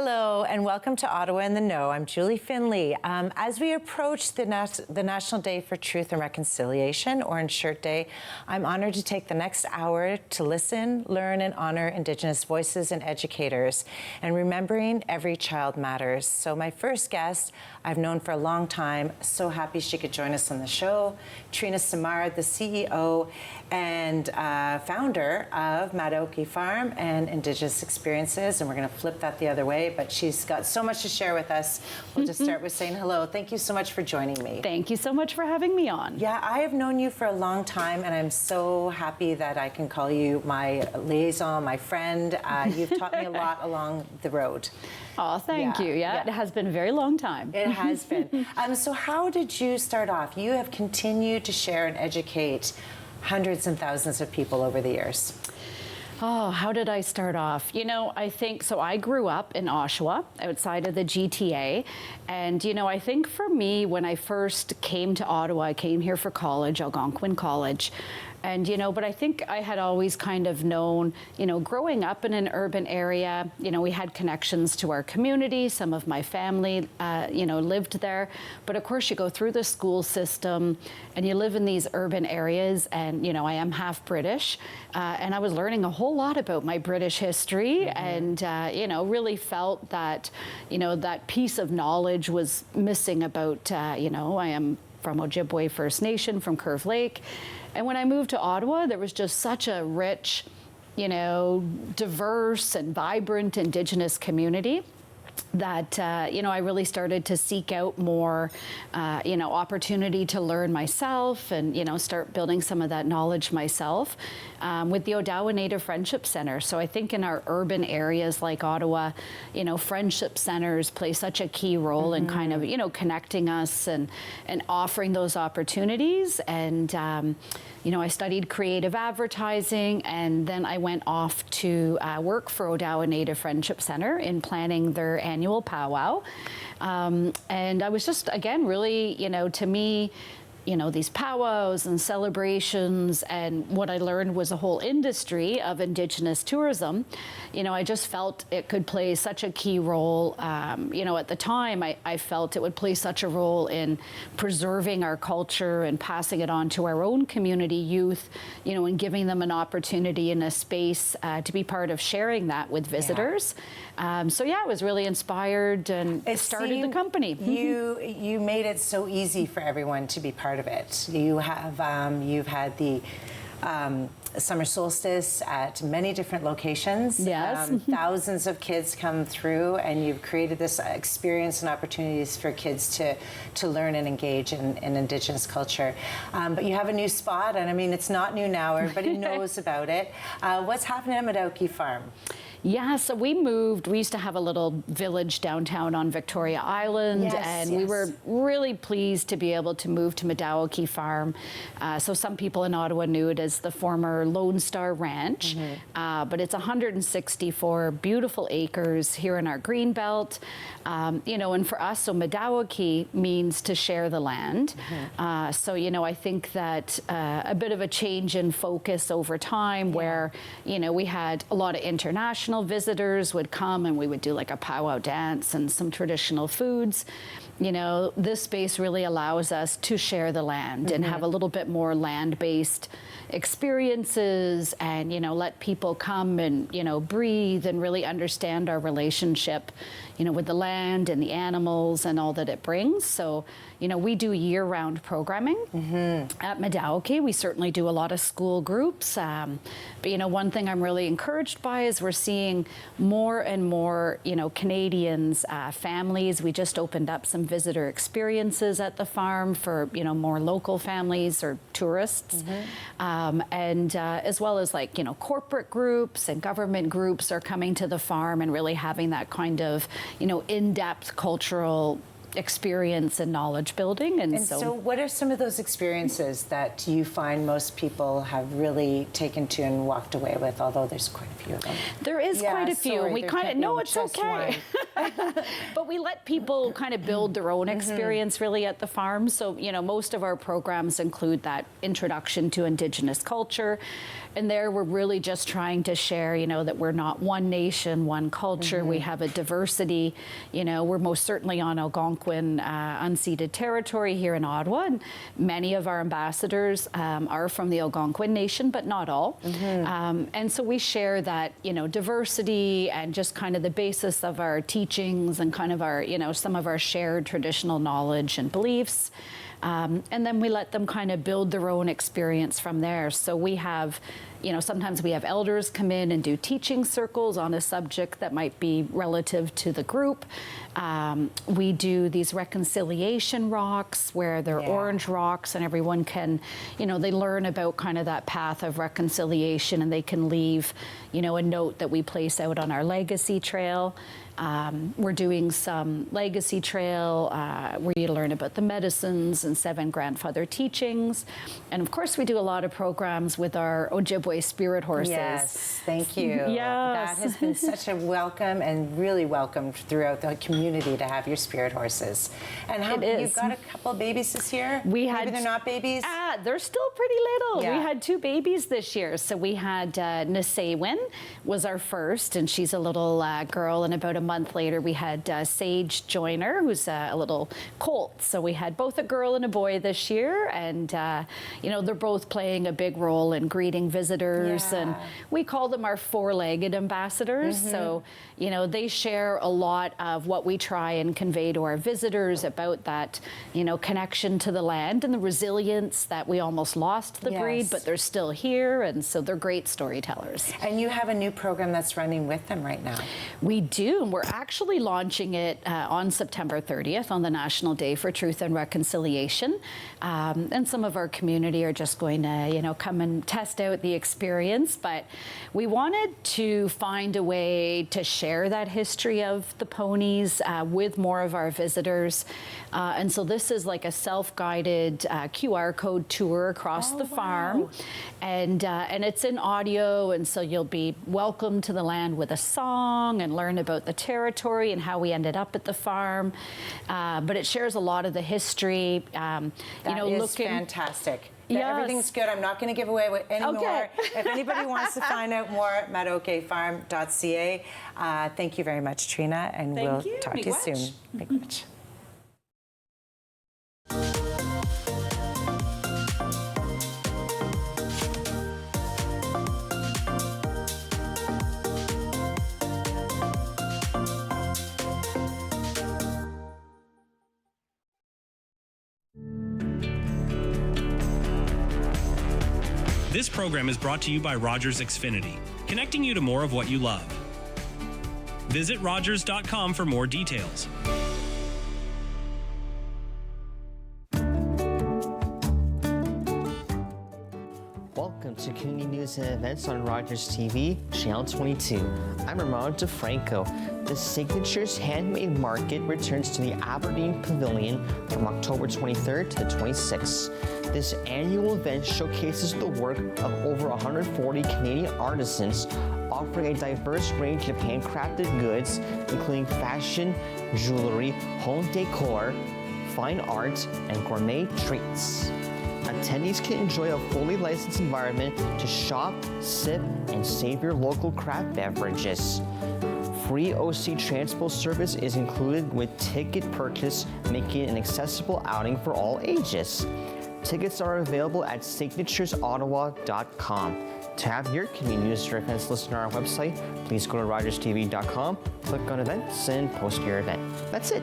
Hello and welcome to Ottawa in the Know. I'm Julie Findlay. As we approach the National Day for Truth and Reconciliation, Orange Shirt Day, I'm honored to take the next hour to listen, learn, and honor Indigenous voices and educators. And remembering every child matters. So my first guest, I've known for a long time. So happy she could join us on the show. Trina Samara, the CEO and founder of Madaoki Farm and Indigenous Experiences. And we're going to flip that the other way. But she's got so much to share with us. We'll just start with saying hello. Thank you so much for joining me. Thank you so much for having me on. Yeah, I have known you for a long time, and I'm so happy that I can call you my liaison, my friend. You've taught me a lot along the road. Oh, thank you. Yeah, it has been a very long time. It has been. So how did you start off? You have continued to share and educate hundreds and thousands of people over the years. Oh, how did I start off? You know, I think, so I grew up in Oshawa, outside of the GTA. And, you know, I think for me, when I first came to Ottawa, I came here for college, Algonquin College. And, you know, but I think I had always kind of known, you know, growing up in an urban area, you know, we had connections to our community. Some of my family, you know, lived there. But of course, you go through the school system and you live in these urban areas. And, you know, I am half British. And I was learning a whole lot about my British history and, you know, really felt that, you know, that piece of knowledge was missing about, you know, I am from Ojibwe First Nation, from Curve Lake. And when I moved to Ottawa, there was just such a rich, you know, diverse and vibrant Indigenous community that, you know, I really started to seek out more, you know, opportunity to learn myself and, you know, start building some of that knowledge myself with the Ottawa Native Friendship Center. So I think in our urban areas like Ottawa, you know, friendship centers play such a key role in kind of, you know, connecting us and offering those opportunities. And, you know, I studied creative advertising, and then I went off to work for Ottawa Native Friendship Center in planning their annual powwow. And I was just, again, really, you know, to me, you know, these powwows and celebrations, and what I learned was a whole industry of Indigenous tourism. You know, I just felt it could play such a key role. You know, at the time, I felt it would play such a role in preserving our culture and passing it on to our own community youth, you know, and giving them an opportunity and a space to be part of sharing that with visitors. So yeah, I was really inspired and started the company. You made it so easy for everyone to be part of it. You have you've had the summer solstice at many different locations. Yes. Thousands of kids come through, and you've created this experience and opportunities for kids to learn and engage in Indigenous culture. But you have a new spot, and I mean, it's not new now. Everybody knows about it. What's happening at Madaoki Farm? Yeah, so we moved. We used to have a little village downtown on Victoria Island, and we were really pleased to be able to move to Madaoki Farm. So some people in Ottawa knew it as the former Lone Star Ranch, but it's 164 beautiful acres here in our green belt. You know, and for us, so Madaoki means to share the land. So, you know, I think that a bit of a change in focus over time where, you know, we had a lot of international visitors would come, and we would do like a powwow dance and some traditional foods. You know, this space really allows us to share the land and have a little bit more land-based experiences, and, you know, let people come and, you know, breathe and really understand our relationship, you know, with the land and the animals and all that it brings. So, you know, we do year-round programming at Madaoki. We certainly do a lot of school groups. But, you know, one thing I'm really encouraged by is we're seeing more and more, you know, Canadians, families. We just opened up some visitor experiences at the farm for, you know, more local families or tourists. And as well as, like, you know, corporate groups and government groups are coming to the farm and really having that kind of, you know, in-depth cultural experience and knowledge building. And so what are some of those experiences that you find most people have really taken to and walked away with, although there's quite a few of them? There is quite a few. Sorry, We kind of, no, it's okay. But we let people kind of build their own experience really at the farm. So, you know, most of our programs include that introduction to Indigenous culture. And there we're really just trying to share, you know, that we're not one nation, one culture. We have a diversity. You know, we're most certainly on Algonquin unceded territory here in Ottawa. And many of our ambassadors are from the Algonquin Nation, but not all. And so we share that, you know, diversity and just kind of the basis of our teachings and kind of our, you know, some of our shared traditional knowledge and beliefs. And then we let them kind of build their own experience from there. So we have, you know, sometimes we have elders come in and do teaching circles on a subject that might be relative to the group. We do these reconciliation rocks where they're orange rocks and everyone can, you know, they learn about kind of that path of reconciliation and they can leave, you know, a note that we place out on our legacy trail. We're doing some legacy trail where you learn about the medicines and 7 grandfather teachings. And of course, we do a lot of programs with our Ojibwe spirit horses. Yes, thank you. Yes. That has been such a welcome and really welcomed throughout the community to have your spirit horses. And how you've got a couple of babies this year? Maybe they're not babies? They're still pretty little. Yeah. We had 2 babies this year. So we had Nisewin was our first, and she's a little girl, and about a month later we had Sage Joyner, who's a little colt. So we had both a girl and a boy this year, and you know, they're both playing a big role in greeting visitors, and we call them our 4-legged ambassadors. So, you know, they share a lot of what we try and convey to our visitors about that, you know, connection to the land and the resilience that we almost lost the breed, but they're still here, and so they're great storytellers. And you have a new program that's running with them right now. We do. We're actually launching it on September 30th on the National Day for Truth and Reconciliation. And some of our community are just going to, you know, come and test out the experience. But we wanted to find a way to share that history of the ponies with more of our visitors. And so this is like a self-guided QR code tour across the farm. And it's in audio, and so you'll be welcomed to the land with a song and learn about the territory and how we ended up at the farm. But it shares a lot of the history. You know, is fantastic. Everything's good. I'm not going to give away any more. If anybody wants to find out more, matokefarm.ca. Thank you very much, Trina, and we'll talk to you soon. Thank you much. This program is brought to you by Rogers Xfinity, connecting you to more of what you love. Visit Rogers.com for more details. Welcome to Community News and Events on Rogers TV, Channel 22. I'm Ramon DeFranco. The Signatures Handmade Market returns to the Aberdeen Pavilion from October 23rd to the 26th. This annual event showcases the work of over 140 Canadian artisans, offering a diverse range of handcrafted goods, including fashion, jewelry, home decor, fine art, and gourmet treats. Attendees can enjoy a fully licensed environment to shop, sip, and savor local craft beverages. Free OC Transpo service is included with ticket purchase, making it an accessible outing for all ages. Tickets are available at signaturesottawa.com. To have your community news or events listed on our website, please go to rogerstv.com, click on events, and post your event. That's it.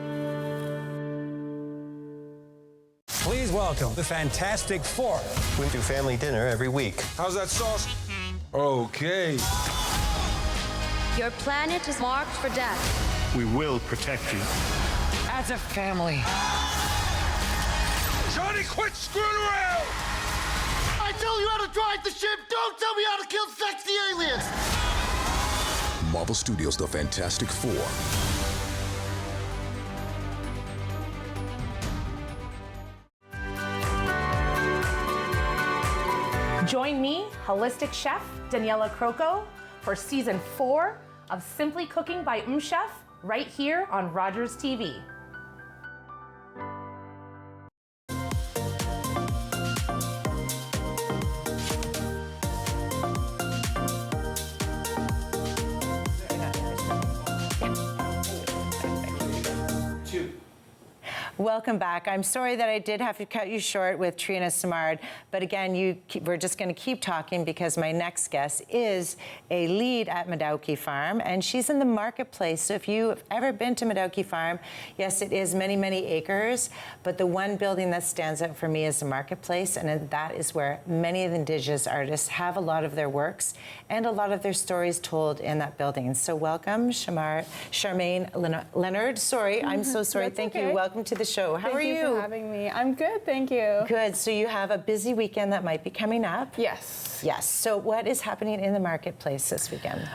Please welcome the Fantastic Four. We do family dinner every week. How's that sauce? Okay. Your planet is marked for death. We will protect you. As a family. Johnny, quit screwing around! I tell you how to drive the ship, don't tell me how to kill sexy aliens! Marvel Studios' The Fantastic Four. Join me, holistic chef Daniela Croco, for season 4 of Simply Cooking by Chef, right here on Rogers TV. Welcome back. I'm sorry that I did have to cut you short with Trina Simard, but again, we're just going to keep talking because my next guest is a lead at Madauki Farm, and she's in the marketplace. So if you've ever been to Madauki Farm, yes, it is many, many acres, but the one building that stands out for me is the marketplace, and that is where many of the Indigenous artists have a lot of their works and a lot of their stories told in that building. So welcome, Charmaine Leonard. Sorry, I'm so sorry. Thank you. Welcome to the show. How are you? Thank you for having me. I'm good, thank you. Good. So you have a busy weekend that might be coming up. Yes. Yes. So what is happening in the marketplace this weekend?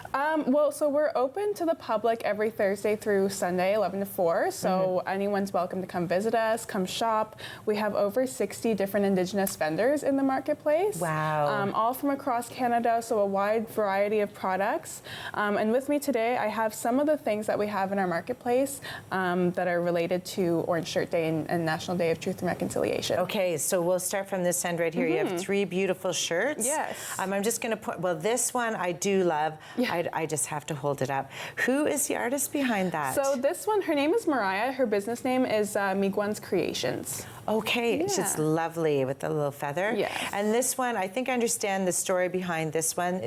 So we're open to the public every Thursday through Sunday, 11 to 4. So anyone's welcome to come visit us, come shop. We have over 60 different Indigenous vendors in the marketplace. Wow. All from across Canada, so a wide variety of products. And with me today, I have some of the things that we have in our marketplace that are related to Orange Shirt Day and National Day of Truth and Reconciliation. Okay, so we'll start from this end right here. You have 3 beautiful shirts. Yes. I'm just going to put, well, this one I do love. Yeah. I just have to hold it up. Who is the artist behind that? So this one, her name is Mariah. Her business name is Miguan's Creations. Okay, Yeah. it's just lovely with the little feather. Yes. And this one, I think I understand the story behind this one.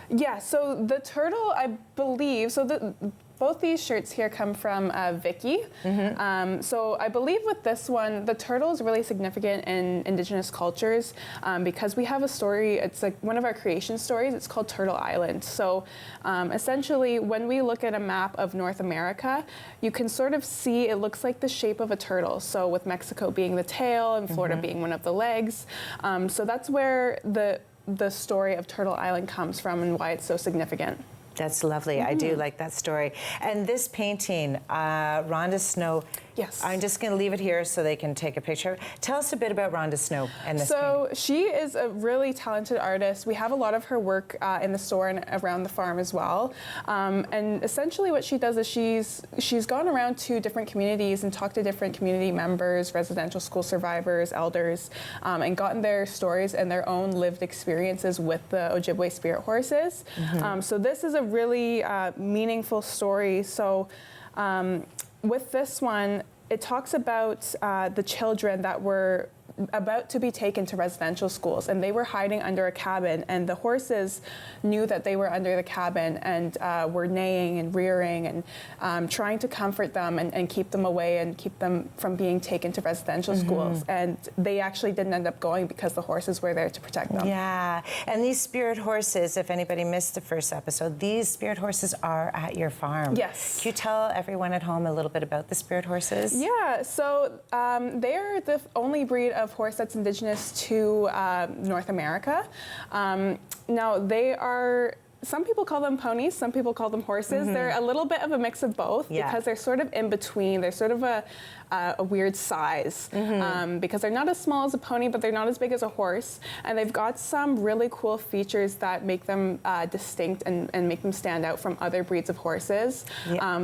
Yeah, so the turtle, I believe, both these shirts here come from Vicky. So I believe with this one, the turtle is really significant in Indigenous cultures because we have a story, it's like one of our creation stories, it's called Turtle Island. So essentially, when we look at a map of North America, you can sort of see it looks like the shape of a turtle. So with Mexico being the tail and Florida being one of the legs. So that's where the story of Turtle Island comes from and why it's so significant. That's lovely. I do like that story. And this painting, Rhonda Snow. Yes. I'm just going to leave it here so they can take a picture. Tell us a bit about Rhonda Snow and this So painting. she is a really talented artist. We have a lot of her work in the store and around the farm as well. And essentially what she does is she's gone around to different communities and talked to different community members, residential school survivors, elders, and gotten their stories and their own lived experiences with the Ojibwe spirit horses. So this is a really meaningful story. So with this one, it talks about the children that were about to be taken to residential schools, and they were hiding under a cabin, and the horses knew that they were under the cabin and were neighing and rearing and trying to comfort them and keep them away and keep them from being taken to residential schools. And they actually didn't end up going because the horses were there to protect them. Yeah, and these spirit horses, if anybody missed the first episode, these spirit horses are at your farm. Yes. Can you tell everyone at home a little bit about the spirit horses? Yeah, so they're the only breed of horse that's indigenous to North America. Now they are, some people call them ponies, some people call them horses. They're a little bit of a mix of both because they're sort of in between. They're sort of a weird size because they're not as small as a pony, but they're not as big as a horse. And they've got some really cool features that make them distinct and make them stand out from other breeds of horses.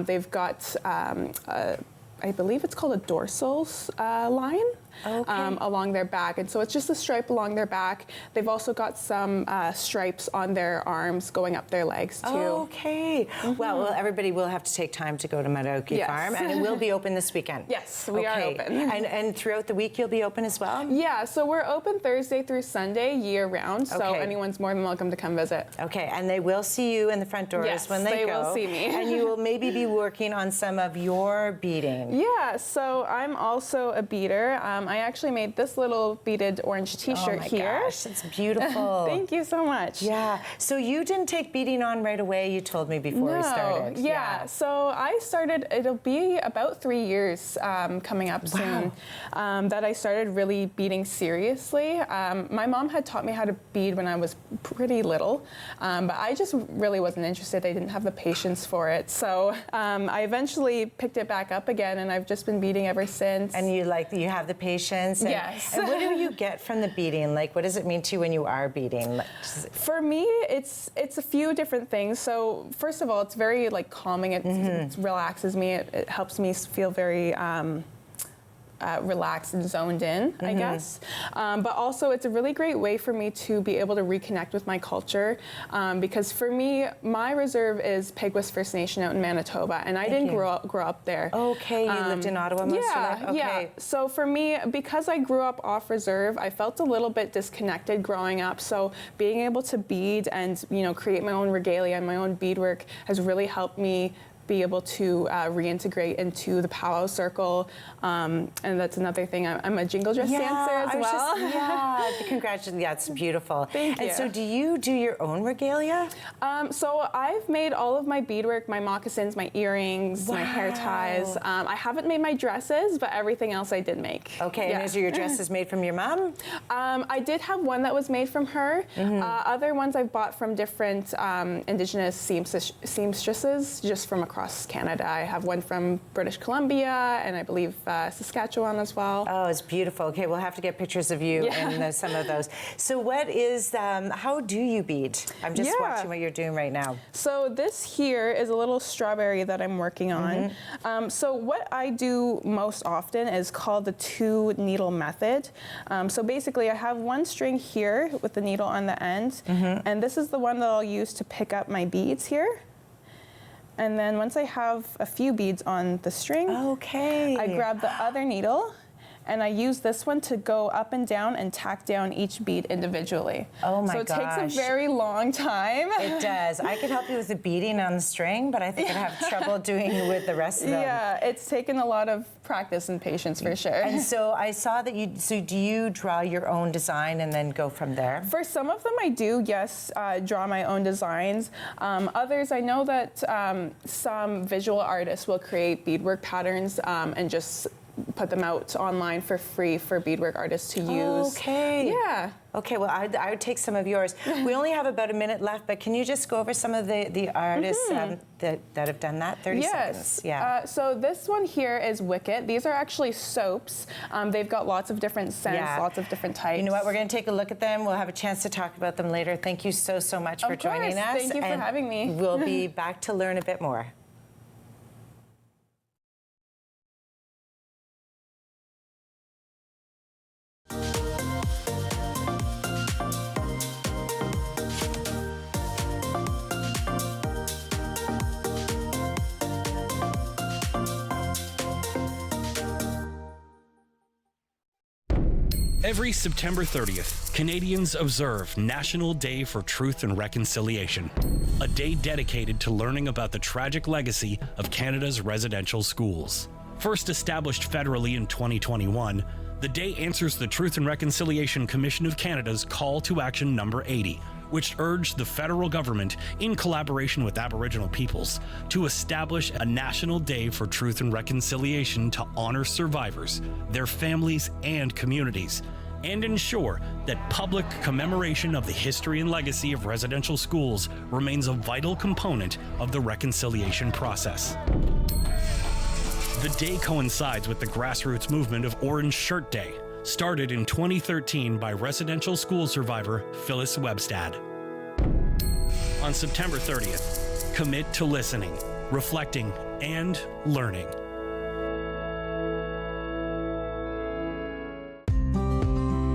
They've got, I believe it's called a dorsal line. Along their back, and so it's just a stripe along their back. They've also got some stripes on their arms going up their legs too. Okay. Well, everybody will have to take time to go to Madauki Farm, and it will be open this weekend. Yes, we are open. And throughout the week you'll be open as well? Yeah, so we're open Thursday through Sunday year-round, so anyone's more than welcome to come visit. Okay, and they will see you in the front doors when they go. Yes, they will see me. And you will maybe be working on some of your beading. Yeah, so I'm also a beader. I actually made this little beaded orange t-shirt here. Oh my gosh, it's beautiful. Thank you so much. Yeah, so you didn't take beading on right away, you told me before we started. Yeah, so I started, it'll be about 3 years coming up soon that I started really beading seriously. My mom had taught me how to bead when I was pretty little, but I just really wasn't interested. I didn't have the patience for it. So I eventually picked it back up again, and I've just been beading ever since. And you have the patients. And, yes. And what do you get from the beading? Like, what does it mean to you when you are beading? For me, it's a few different things. So first of all, it's very like calming. It relaxes me. It helps me feel very relaxed and zoned in, I guess. But also, it's a really great way for me to be able to reconnect with my culture, because for me, my reserve is Peguis First Nation out in Manitoba, and I didn't grow up there. Okay, you lived in Ottawa most of your life? Okay. Yeah. So for me, because I grew up off reserve, I felt a little bit disconnected growing up. So being able to bead and create my own regalia and my own beadwork has really helped me be able to reintegrate into the powwow circle, and that's another thing. I'm a jingle dress dancer as well. Congratulations! Yeah, it's beautiful. Thank you. And so, do you do your own regalia? So I've made all of my beadwork, my moccasins, my earrings, my hair ties. I haven't made my dresses, but everything else I did make. Okay, and are your dresses made from your mom? I did have one that was made from her. Other ones I've bought from different Indigenous seamstresses, just from across Canada. I have one from British Columbia, and I believe Saskatchewan as well. Oh, it's beautiful. Okay, we'll have to get pictures of you in some of those. So what is, how do you bead? I'm just watching what you're doing right now. So this here is a little strawberry that I'm working on. So what I do most often is called the 2-needle method. So basically I have one string here with the needle on the end, and this is the one that I'll use to pick up my beads here. And then once I have a few beads on the string, I grab the other needle, and I use this one to go up and down and tack down each bead individually. Oh my gosh. So it takes a very long time. It does. I could help you with the beading on the string, but I think I'd have trouble doing it with the rest of them. Yeah, it's taken a lot of practice and patience for sure. And so I saw that so do you draw your own design and then go from there? For some of them I do, yes, draw my own designs. Others, I know that some visual artists will create beadwork patterns and just put them out online for free for beadwork artists to use. Okay. Yeah. Okay, well, I would take some of yours. We only have about a minute left, but can you just go over some of the artists that have done that? 30 seconds. Yeah. So this one here is Wicket. These are actually soaps. They've got lots of different scents, lots of different types. You know what? We're going to take a look at them. We'll have a chance to talk about them later. Thank you so much for joining us. Thank you for having me. We'll be back to learn a bit more. Every September 30th, Canadians observe National Day for Truth and Reconciliation, a day dedicated to learning about the tragic legacy of Canada's residential schools. First established federally in 2021, the day answers the Truth and Reconciliation Commission of Canada's Call to Action number 80, which urged the federal government, in collaboration with Aboriginal peoples, to establish a National Day for Truth and Reconciliation to honor survivors, their families, and communities, and ensure that public commemoration of the history and legacy of residential schools remains a vital component of the reconciliation process. The day coincides with the grassroots movement of Orange Shirt Day, started in 2013 by residential school survivor Phyllis Webstad. On September 30th, commit to listening, reflecting, and learning.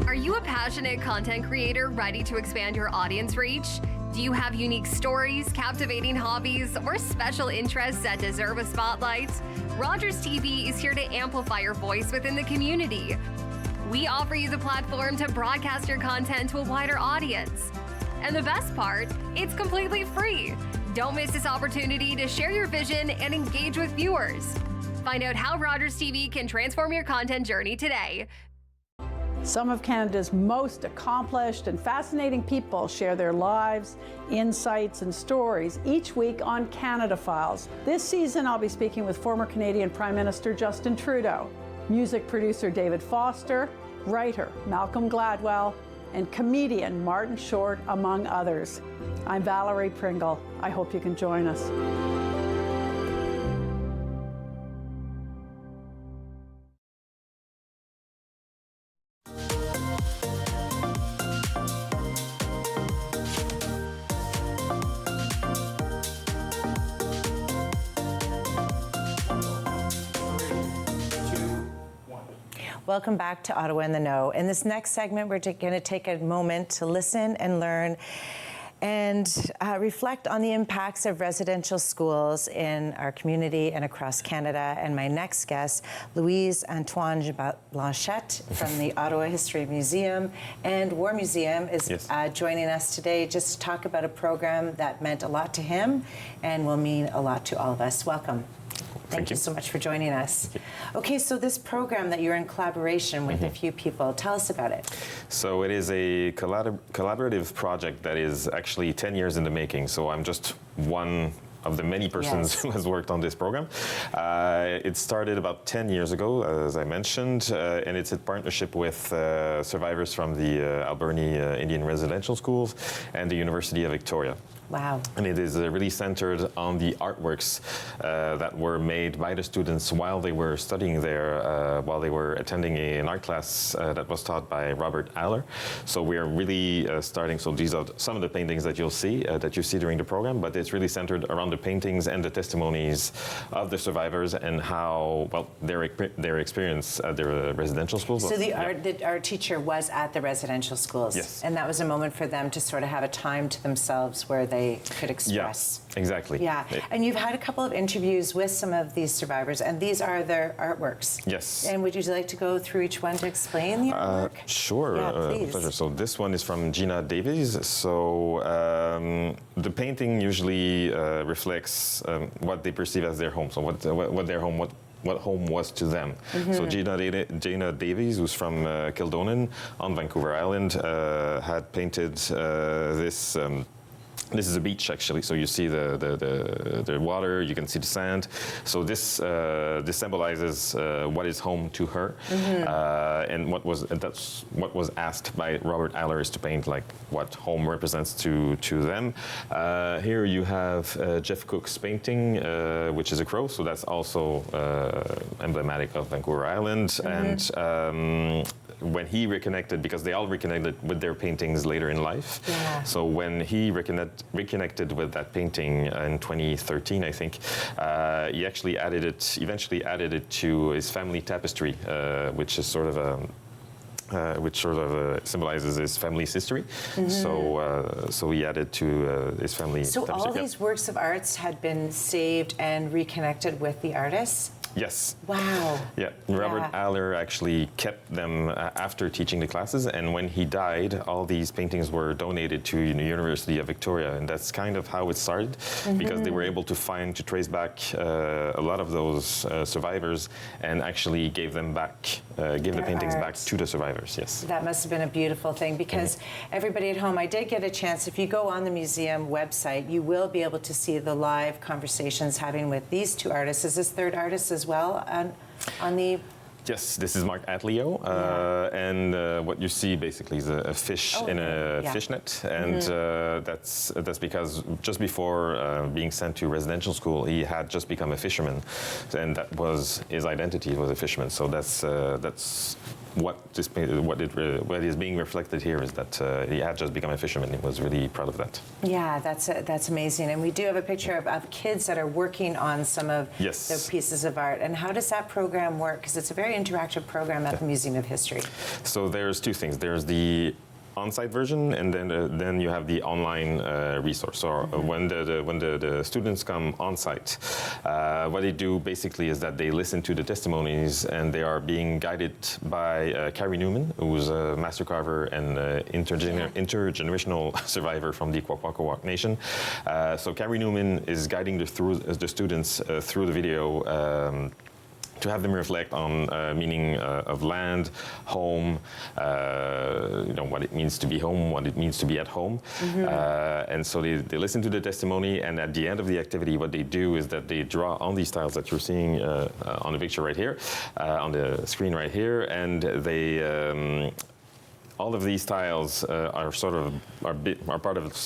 Are you a passionate content creator ready to expand your audience reach? Do you have unique stories, captivating hobbies, or special interests that deserve a spotlight? Rogers TV is here to amplify your voice within the community. We offer you the platform to broadcast your content to a wider audience. And the best part, it's completely free. Don't miss this opportunity to share your vision and engage with viewers. Find out how Rogers TV can transform your content journey today. Some of Canada's most accomplished and fascinating people share their lives, insights, and stories each week on Canada Files. This season, I'll be speaking with former Canadian Prime Minister Justin Trudeau, music producer David Foster, writer Malcolm Gladwell, and comedian Martin Short, among others. I'm Valerie Pringle. I hope you can join us. Welcome back to Ottawa in the Know. In this next segment, we're going to take a moment to listen and learn and reflect on the impacts of residential schools in our community and across Canada. And my next guest, Louise Antoine Blanchette from the Ottawa History Museum and War Museum is joining us today just to talk about a program that meant a lot to him and will mean a lot to all of us. Welcome. Thank you so much for joining us. Okay, so this program that you're in collaboration with a few people, tell us about it. So it is a collaborative project that is actually 10 years in the making. So I'm just one of the many persons who has worked on this program. It started about 10 years ago, as I mentioned, and it's in partnership with survivors from the Alberni Indian Residential Schools and the University of Victoria. Wow. And it is really centered on the artworks that were made by the students while they were studying there, while they were attending an art class that was taught by Robert Aller. So we are really starting, so these are some of the paintings that you'll see, that you see during the program, but it's really centered around the paintings and the testimonies of the survivors and how, well, their experience at their residential schools. So the art teacher was at the residential schools. Yes. And that was a moment for them to sort of have a time to themselves where they could express. Yeah, exactly. Yeah, and you've had a couple of interviews with some of these survivors, and these are their artworks. Yes. And would you like to go through each one to explain the artwork? Sure, please. Pleasure. So this one is from Gina Davies. So the painting usually reflects what they perceive as their home. So what their home, what home was to them. So Gina Davies, who's from Kildonan on Vancouver Island, had painted this. This is a beach, actually. So you see the water, you can see the sand. So this symbolizes what is home to her, and that's what was asked by Robert Aller is to paint like what home represents to them. Here you have Jeff Cook's painting, which is a crow. So that's also emblematic of Vancouver Island, and. When he reconnected, because they all reconnected with their paintings later in life. Yeah. So when he reconnected with that painting in 2013, I think, he actually eventually added it to his family tapestry, which is sort of symbolizes his family's history. So he added to his family. So tapestry. all these works of arts had been saved and reconnected with the artists? Yes. Wow. Yeah, Robert Aller actually kept them after teaching the classes, and when he died, all these paintings were donated to the University of Victoria, and that's kind of how it started, because they were able to trace back a lot of those survivors, and actually gave them back, give the paintings back to the survivors. Yes. That must have been a beautiful thing, because everybody at home, I did get a chance. If you go on the museum website, you will be able to see the live conversations having with these two artists. Is this third artist as well on the... Yes, this is Mark Atleo, and what you see basically is a fish in a fish net, and that's because just before being sent to residential school, he had just become a fisherman, and that was his identity, was a fisherman. So that's what is being reflected here is that he had just become a fisherman. He was really proud of that. Yeah, that's amazing. And we do have a picture of kids that are working on some of the pieces of art. And how does that program work? Because it's a very interactive program at the Museum of History. So there's two things. There's the on-site version, and then you have the online resource. So when the students come on-site, what they do basically is that they listen to the testimonies, and they are being guided by Carrie Newman, who's a master carver and intergenerational survivor from the Kwakwaka'wakw Nation. So Carrie Newman is guiding the students through the video. To have them reflect on meaning of land, home, what it means to be home, what it means to be at home. And so they listen to the testimony, and at the end of the activity, what they do is that they draw on these tiles that you're seeing on the picture right here, on the screen right here, and they all of these tiles are part of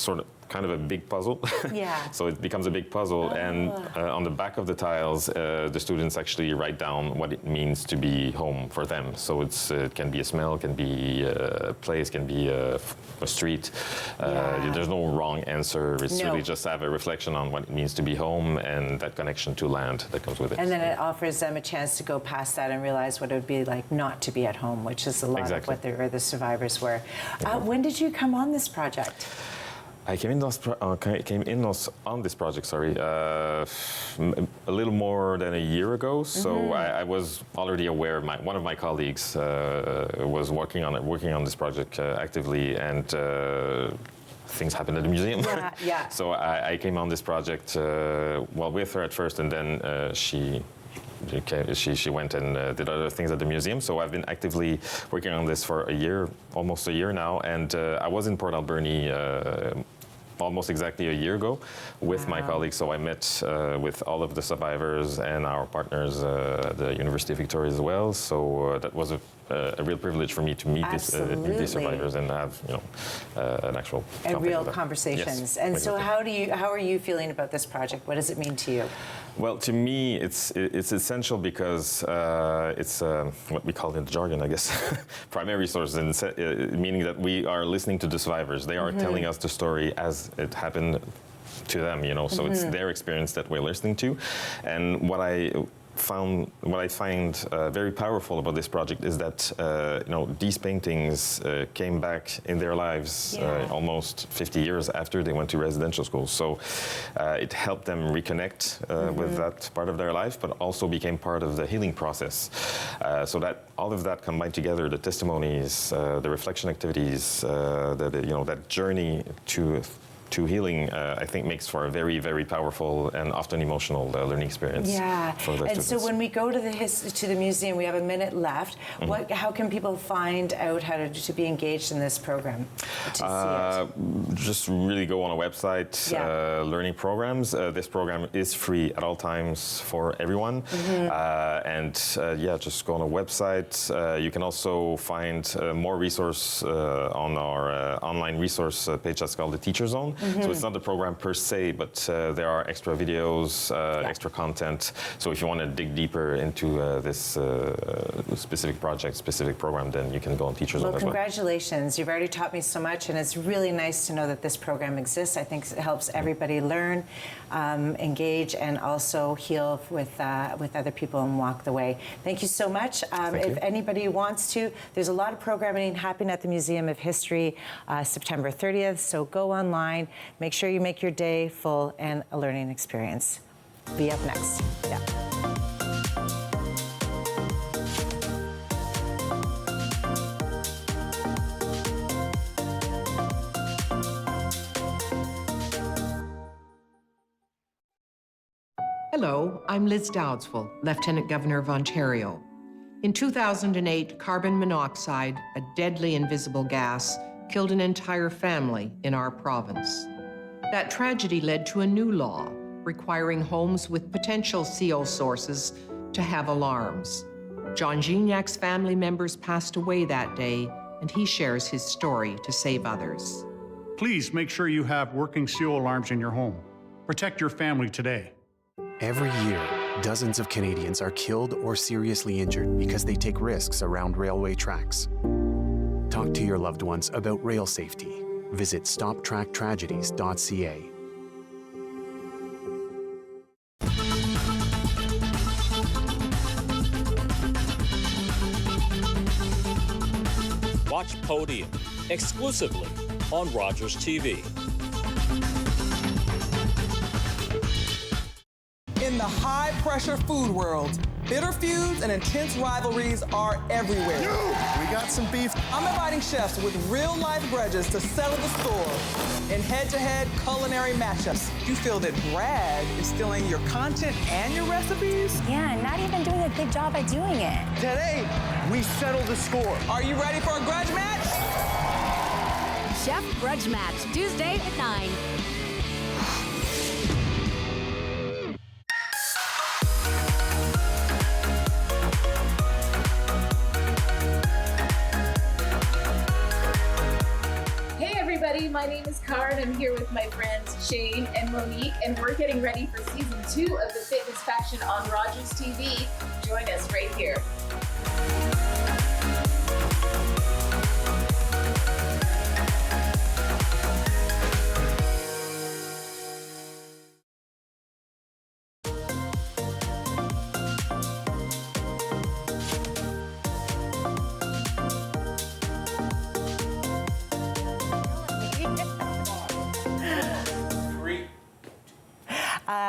kind of a big puzzle. Yeah. So it becomes a big puzzle, and on the back of the tiles, the students actually write down what it means to be home for them. So it can be a smell, it can be a place, can be a street. There's no wrong answer. It's really just have a reflection on what it means to be home and that connection to land that comes with it. And then it offers them a chance to go past that and realize what it would be like not to be at home, which is a lot of what the survivors were. When did you come on this project? I came in on this project, a little more than a year ago. So I was already aware. One of my colleagues was working on this project actively, and things happened at the museum. Yeah. So I came on this project with her at first, and then she went and did other things at the museum. So I've been actively working on this for almost a year now. And I was in Port Alberni almost exactly a year ago with my colleagues. So I met with all of the survivors and our partners at the University of Victoria as well. So that was a real privilege for me to meet these survivors and have an actual real conversations. Yes, and so how are you feeling about this project? What does it mean to you? Well, to me, it's essential because it's what we call in the jargon, I guess, primary sources, meaning that we are listening to the survivors. They are telling us the story as it happened to them, so it's their experience that we're listening to. And what I find very powerful about this project is that these paintings came back in their lives almost 50 years after they went to residential school. So it helped them reconnect with that part of their life, but also became part of the healing process. So that all of that combined together, the testimonies, the reflection activities, that journey to healing, I think makes for a very, very powerful and often emotional learning experience. Yeah, for the and students. So when we go to the museum, we have a minute left. How can people find out how to be engaged in this program? To see it? Just really go on a website, learning programs. This program is free at all times for everyone. Just go on a website. You can also find more resource on our online resource page that's called the Teacher Zone. So it's not the program per se, but there are extra videos, extra content. So if you want to dig deeper into this specific project, specific program, then you can go on Teacher Zone as well. Congratulations. You've already taught me so much, and it's really nice to know that this program exists. I think it helps everybody learn, engage, and also heal with other people and walk the way. Thank you so much. If anybody wants to, there's a lot of programming happening at the Museum of History September 30th, so go online. Make sure you make your day full and a learning experience. Be up next. Yeah. Hello, I'm Liz Dowdswell, Lieutenant Governor of Ontario. In 2008, carbon monoxide, a deadly invisible gas, killed an entire family in our province. That tragedy led to a new law requiring homes with potential CO sources to have alarms. John Gignac's family members passed away that day, and he shares his story to save others. Please make sure you have working CO alarms in your home. Protect your family today. Every year, dozens of Canadians are killed or seriously injured because they take risks around railway tracks. Talk to your loved ones about rail safety. Visit stoptracktragedies.ca. Watch Podium exclusively on Rogers TV. In the high-pressure food world, bitter feuds and intense rivalries are everywhere. We got some beef. I'm inviting chefs with real-life grudges to settle the score in head-to-head culinary matchups. You feel that Brad is stealing your content and your recipes? Yeah, not even doing a good job at doing it. Today, we settle the score. Are you ready for a grudge match? Chef Grudge Match, Tuesday at 9. My name is Cara and I'm here with my friends Shane and Monique, and we're getting ready for season 2 of the Fitness Passion on Rogers TV. Join us right here.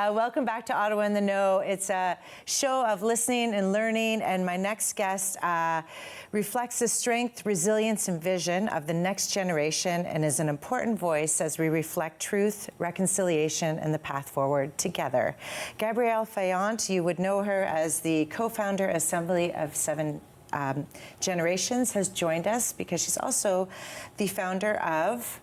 Welcome back to Ottawa in the Know. It's a show of listening and learning, and my next guest reflects the strength, resilience, and vision of the next generation and is an important voice as we reflect truth, reconciliation, and the path forward together. Gabrielle Fayant, you would know her as the co-founder Assembly of Seven Generations, has joined us because she's also the founder of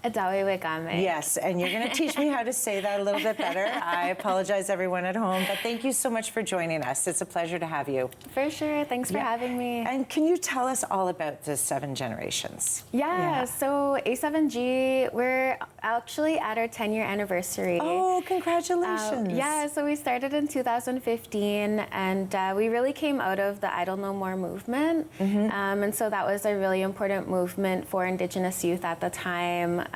Ottawa Wegame. Yes, and you're going to teach me how to say that a little bit better. I apologize, everyone at home, but thank you so much for joining us. It's a pleasure to have you. For sure. Thanks for having me. And can you tell us all about the 7 generations? Yeah, so A7G, we're actually at our 10-year anniversary. Oh, congratulations. Yeah, so we started in 2015, and we really came out of the Idle No More movement. And so that was a really important movement for Indigenous youth at the time.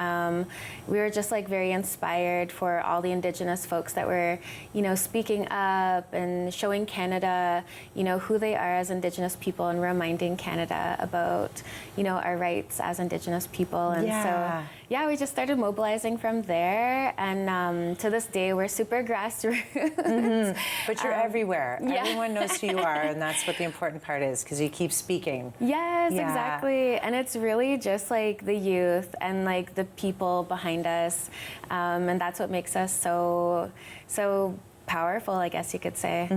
We were just like very inspired for all the Indigenous folks that were, speaking up and showing Canada, who they are as Indigenous people and reminding Canada about, our rights as Indigenous people. And so, we just started mobilizing from there. And to this day, we're super grassroots. But you're everywhere. Everyone knows who you are, and that's what the important part is, because you keep speaking. Yes, exactly. And it's really just like the youth and like the people behind us, and that's what makes us so powerful, I guess you could say.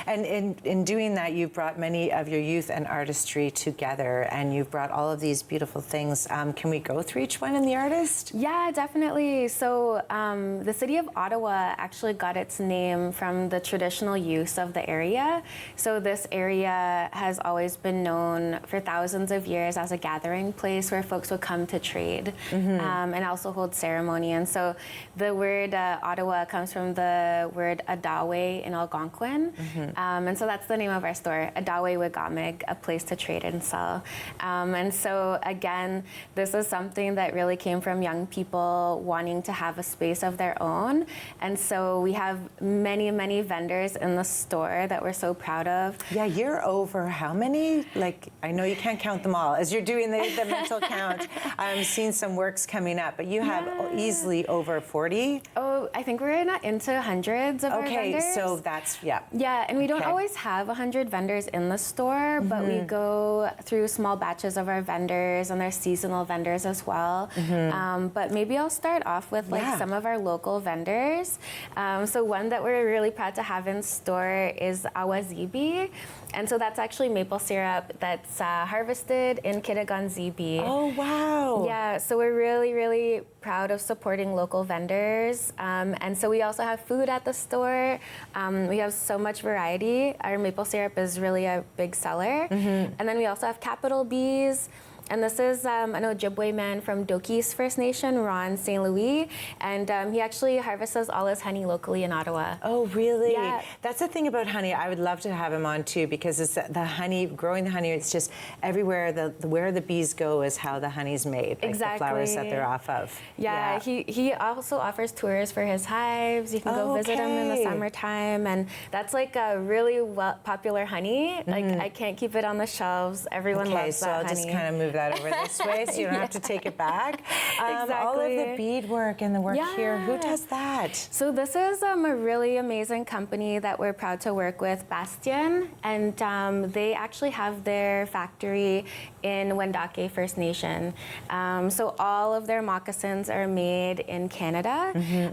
And in doing that, you've brought many of your youth and artistry together, and you've brought all of these beautiful things. Can we go through each one in the artist? Yeah, definitely. So the city of Ottawa actually got its name from the traditional use of the area. So this area has always been known for thousands of years as a gathering place where folks would come to trade and also hold ceremony. And so the word Ottawa comes from the word Adawe in Algonquin. And so that's the name of our store, Adawe Wegamig, a place to trade and sell. And so again, this is something that really came from young people wanting to have a space of their own. And so we have many, many vendors in the store that we're so proud of. Yeah, you're over how many? Like, I know you can't count them all. As you're doing the mental count, I'm seeing some works coming up, but you have easily over 40? Oh, I think we're into hundreds of our vendors. So that's, Yeah, and we don't always have 100 vendors in the store, but we go through small batches of our vendors, and there's seasonal vendors as well. But maybe I'll start off with some of our local vendors. So one that we're really proud to have in store is Awazibi. And so that's actually maple syrup that's harvested in Kitagan Zibi. Oh, wow. Yeah, so we're really, really proud of supporting local vendors. And so we also have food at the store. We have so much variety. Our maple syrup is really a big seller. And then we also have Capital Bees. And this is an Ojibwe man from Dokis First Nation, Ron St. Louis, and he actually harvests all his honey locally in Ottawa. Oh, really? Yeah. That's the thing about honey. I would love to have him on too, because it's the honey, growing the honey, it's just everywhere, where the bees go is how the honey's made, like exactly. the flowers that they're off of. Yeah, he also offers tours for his hives. You can go visit him in the summertime, and that's like a really popular honey. Like, I can't keep it on the shelves. Everyone loves that honey. Okay, so I'll just kind of move that over this way so you don't have to take it back. Exactly. All of the beadwork and the work here, who does that? So this is a really amazing company that we're proud to work with, Bastion, and they actually have their factory in Wendake First Nation. So all of their moccasins are made in Canada,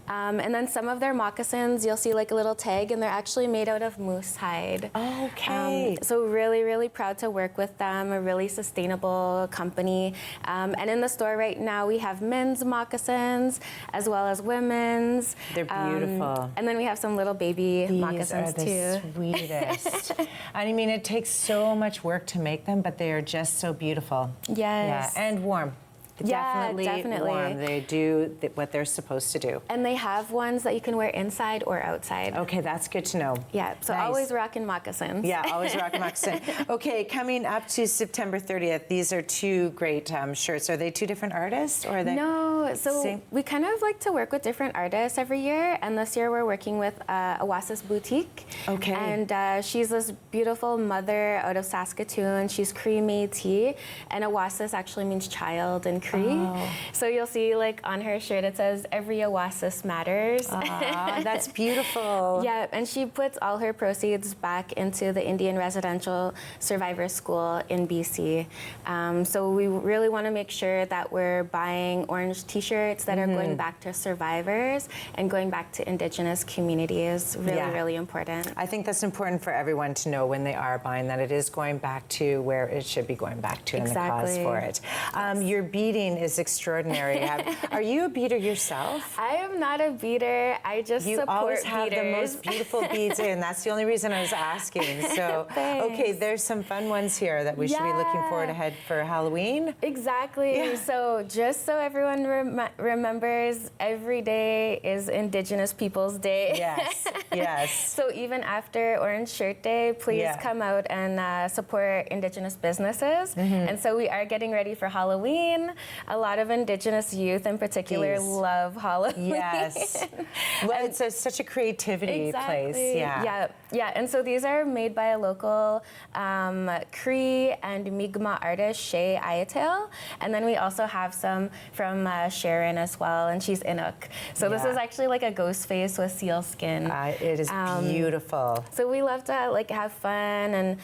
and then some of their moccasins, you'll see like a little tag, and they're actually made out of moose hide. Okay. So really, really proud to work with them, a really sustainable company. And in the store right now, we have men's moccasins as well as women's. They're beautiful. And then we have some little baby moccasins too. These are the sweetest. I mean, it takes so much work to make them, but they are just so beautiful. Yes. Yeah, and warm. Definitely. warm. They do what they're supposed to do. And they have ones that you can wear inside or outside. Okay, that's good to know. Yeah, so Nice. always rocking moccasins. Yeah, always rocking moccasins. Okay, coming up to September 30th, these are two great shirts. Are they two different artists, or are they? No, so same? we kind of like to work with different artists every year, and this year we're working with Owasis Boutique. Okay. And she's this beautiful mother out of Saskatoon. She's Cree Métis, and Owasis actually means child in Cree. Oh. So you'll see, like, on her shirt it says, "Every Owasis matters." That's beautiful. Yeah, and she puts all her proceeds back into the Indian Residential Survivor School in BC. So we really want to make sure that we're buying orange t-shirts that are going back to survivors and going back to Indigenous communities. Really important. I think that's important for everyone to know when they are buying, that it is going back to where it should be going back to, and the cause for it. Your beading is extraordinary. Are you a beader yourself? I am not a beader. I just You support always have beaders. the most beautiful beads in. That's the only reason I was asking. So, okay, there's some fun ones here that we should be looking forward ahead for Halloween. Exactly. Yeah. So just so everyone remembers, every day is Indigenous Peoples Day. Yes, yes. So even after Orange Shirt Day, please come out and support Indigenous businesses. And so we are getting ready for Halloween. A lot of Indigenous youth in particular love Halloween. Yes. Well, it's such a creativity place. Yeah. And so these are made by a local Cree and Mi'kmaq artist, Shay Ayatel. And then we also have some from Sharon as well, and she's Inuk. So this is actually like a ghost face with seal skin. It is beautiful. So we love to like have fun, and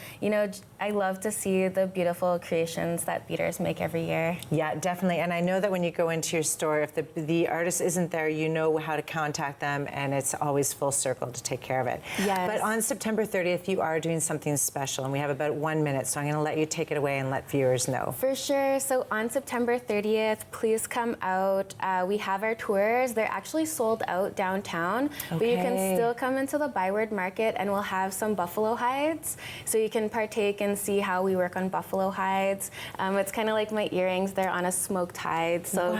I love to see the beautiful creations that beaders make every year. Yeah, definitely. And I know that when you go into your store, if the artist isn't there, you know how to contact them, and it's always full circle to take care of it. Yes. But on September 30th, you are doing something special, and we have about 1 minute, so I'm going to let you take it away and let viewers know. For sure. So on September 30th, please come out. We have our tours. They're actually sold out downtown, but you can still come into the Byward Market, and we'll have some buffalo hides, so you can partake and see how we work on buffalo hides. It's kind of like my earrings. They're on a smoked hide, so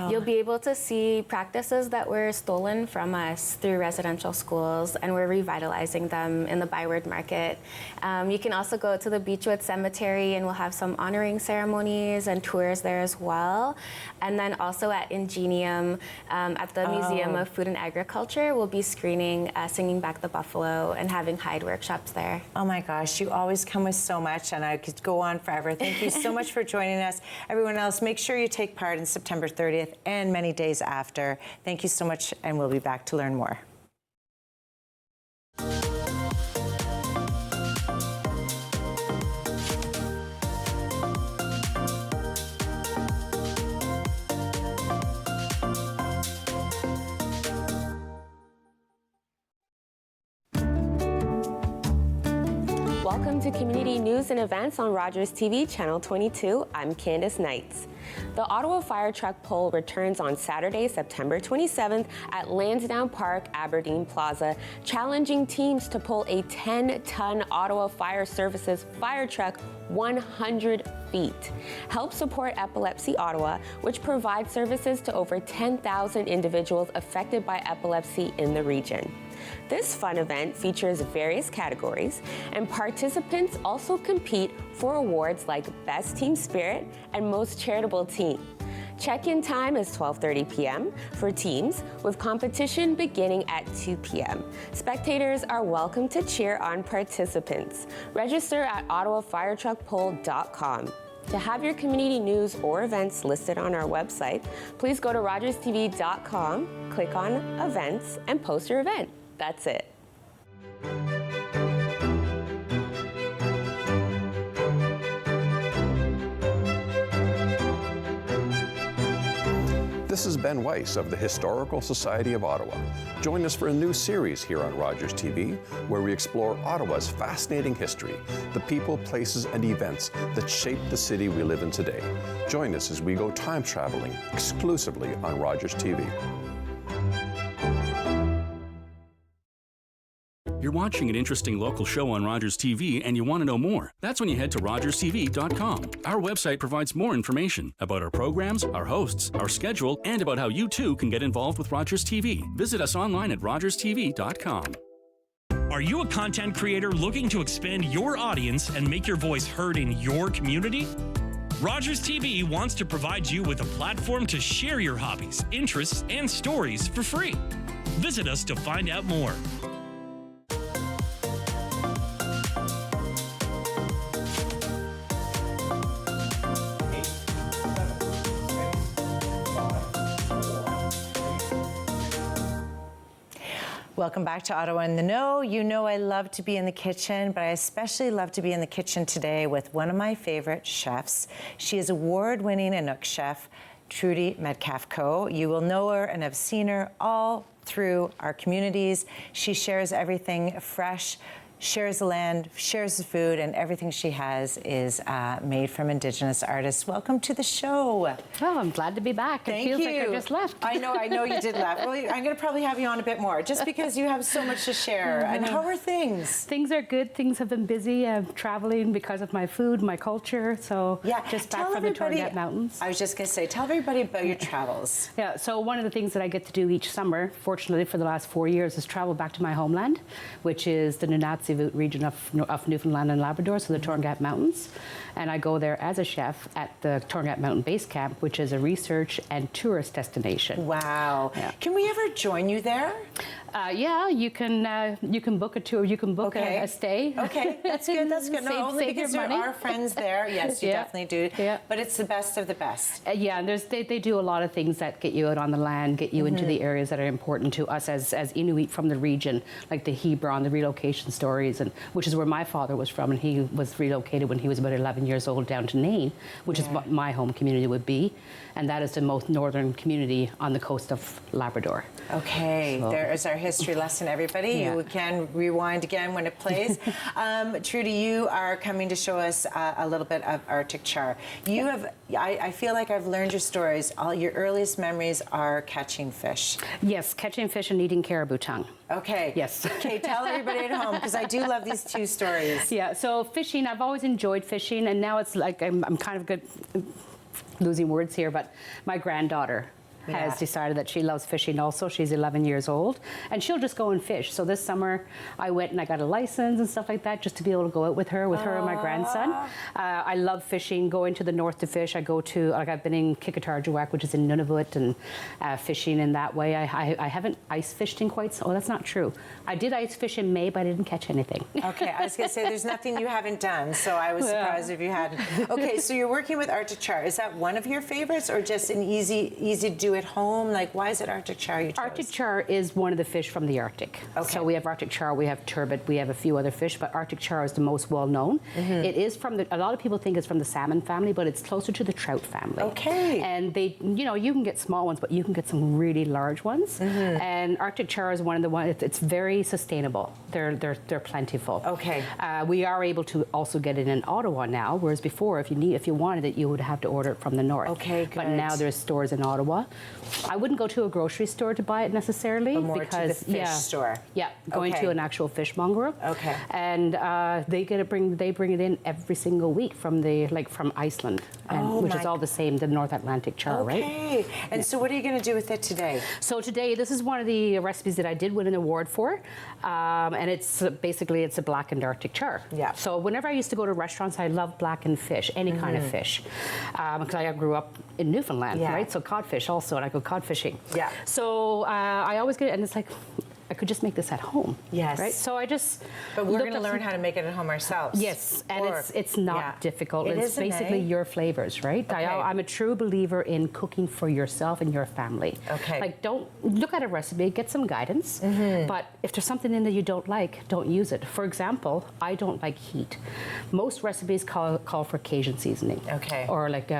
you'll be able to see practices that were stolen from us through residential schools, and we're revitalizing them in the Byward Market. You can also go to the Beechwood Cemetery, and we'll have some honoring ceremonies and tours there as well. And then also at Ingenium, at the Museum of Food and Agriculture, we'll be screening Singing Back the Buffalo and having hide workshops there. Oh my gosh, you always come with so much, and I could go on forever. Thank you so much for joining us. Everyone else, make sure you take part in September 30th and many days after. Thank you so much, and we'll be back to learn more. Welcome to Community News and Events on Rogers TV, Channel 22. I'm Candace Knights. The Ottawa Fire Truck Pull returns on Saturday, September 27th at Lansdowne Park, Aberdeen Plaza, challenging teams to pull a 10-ton Ottawa Fire Services fire truck 100 feet. Help support Epilepsy Ottawa, which provides services to over 10,000 individuals affected by epilepsy in the region. This fun event features various categories, and participants also compete for awards like Best Team Spirit and Most Charitable Team. Check-in time is 12:30 p.m. for teams, with competition beginning at 2 p.m. Spectators are welcome to cheer on participants. Register at ottawafiretruckpull.com. To have your community news or events listed on our website, please go to rogerstv.com, click on Events, and post your event. That's it. This is Ben Weiss of the Historical Society of Ottawa. Join us for a new series here on Rogers TV, where we explore Ottawa's fascinating history, the people, places, and events that shape the city we live in today. Join us as we go time traveling exclusively on Rogers TV. You're watching an interesting local show on Rogers TV and you want to know more. That's when you head to rogerstv.com. Our website provides more information about our programs, our hosts, our schedule, and about how you too can get involved with Rogers TV. Visit us online at rogerstv.com. Are you a content creator looking to expand your audience and make your voice heard in your community? Rogers TV wants to provide you with a platform to share your hobbies, interests, and stories for free. Visit us to find out more. Welcome back to Ottawa in the Know. You know I love to be in the kitchen, but I especially love to be in the kitchen today with one of my favorite chefs. She is award-winning Inuk chef, Trudy Metcalf-Coe. You will know her and have seen her all through our communities. She shares everything fresh, shares the land, shares the food, and everything she has is made from Indigenous artists. Welcome to the show. Oh, I'm glad to be back. Thank it feels you. like I just left. I know you did left. Well, I'm going to probably have you on a bit more, just because you have so much to share. And how are things? Things are good. Things have been busy. I'm traveling because of my food, my culture. So just back from the Torngat Mountains. I was just going to say, tell everybody about your travels. Yeah, so one of the things that I get to do each summer, fortunately for the last 4 years, is travel back to my homeland, which is the Nunatsiavut region of Newfoundland and Labrador, so the Torngat Mountains. And I go there as a chef at the Torngat Mountain Base Camp, which is a research and tourist destination. Wow. Yeah. Can we ever join you there? Yeah, you can book a tour. You can book a stay. Okay, that's good. That's good. Not only because there money. are friends there. Yes, you Yeah. definitely do. Yeah. But it's the best of the best. Yeah, and they do a lot of things that get you out on the land, get you into the areas that are important to us as Inuit from the region, like the Hebron, the relocation stories, and which is where my father was from, and he was relocated when he was about 11 years old down to Nain, which is what my home community would be, and that is the most northern community on the coast of Labrador. Okay, So- there is our history lesson, everybody. Yeah. You can rewind again when it plays. Trudy, you are coming to show us a little bit of Arctic char. You have, I feel like I've learned your stories. All your earliest memories are catching fish. Yes, catching fish and eating caribou tongue. Okay. Yes. Okay, tell everybody at home, because I do love these two stories. Yeah, so fishing, I've always enjoyed fishing, and now it's like I'm kind of good, losing words here, but my granddaughter has decided that she loves fishing also. She's 11 years old, and she'll just go and fish. So this summer, I went and I got a license and stuff like that, just to be able to go out with her and my grandson. I love fishing, going to the north to fish. I've been in Kikatarjuak, which is in Nunavut, and fishing in that way. I haven't ice fished in quite so, that's not true. I did ice fish in May, but I didn't catch anything. Okay, I was going to say there's nothing you haven't done, so I was surprised if you hadn't. Okay, so you're working with Arctic char. Is that one of your favorites, or just an easy do at home? Like, why is it Arctic char you chose? Arctic char is one of the fish from the Arctic. Okay. So we have Arctic char, we have turbot, we have a few other fish, but Arctic char is the most well known. It is from a lot of people think it's from the salmon family, but it's closer to the trout family. Okay. And they, you can get small ones, but you can get some really large ones. And Arctic char is one of the ones. It's very sustainable. They're plentiful. Okay. We are able to also get it in Ottawa now, whereas before, if you wanted it, you would have to order it from the north. Okay, good. But now there's stores in Ottawa. I wouldn't go to a grocery store to buy it necessarily, But more because to the fish store. Yeah, going Okay. to an actual fishmonger. Okay. And they bring it in every single week from Iceland, which is all the same, the North Atlantic char, right? Okay. And so what are you going to do with it today? So today, this is one of the recipes that I did win an award for, and it's basically a blackened Arctic char. Yeah. So whenever I used to go to restaurants, I love blackened fish, any kind of fish, because I grew up in Newfoundland, right? So codfish also, and I go cod fishing. Yeah. So I always get it, and it's like, I could just make this at home. Yes. Right? So I just... But we're going to learn how to make it at home ourselves. Yes, and it's not difficult. It It's isn't, basically your flavors, right? Okay. I'm a true believer in cooking for yourself and your family. Okay. Like, don't look at a recipe, get some guidance, but if there's something in there you don't like, don't use it. For example, I don't like heat. Most recipes call for Cajun seasoning. Okay. Or like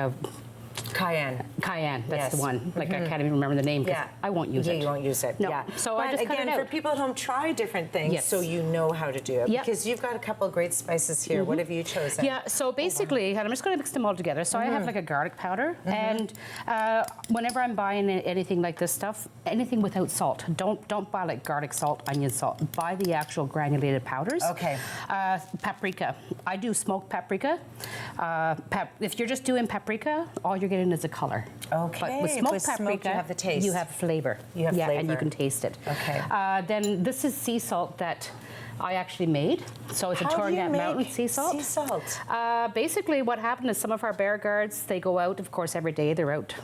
Cayenne. Cayenne, that's the Yes. one. Like, I Mhm. can't even remember the name because Yeah. I won't use it. You won't use it. No. Yeah. So but I just cut again, it out. for people at home, try different things Yes. so you know how to do it. Yep. Because you've got a couple of great spices here. What have you chosen? Yeah, so basically, and I'm just going to mix them all together. So I have like a garlic powder, and whenever I'm buying anything like this stuff, anything without salt, don't buy like garlic salt, onion salt. Buy the actual granulated powders. Okay. Paprika. I do smoked paprika. If you're just doing paprika, all you're getting is a color. Okay. But with smoked paprika, you have the taste. You have flavor. You have and you flavor. can taste it. Okay. Then this is sea salt that I actually made. So it's How a do you Torngat make Mountain sea salt. sea salt? Basically, what happened is some of our bear guards, they go out, of course, every day. They're out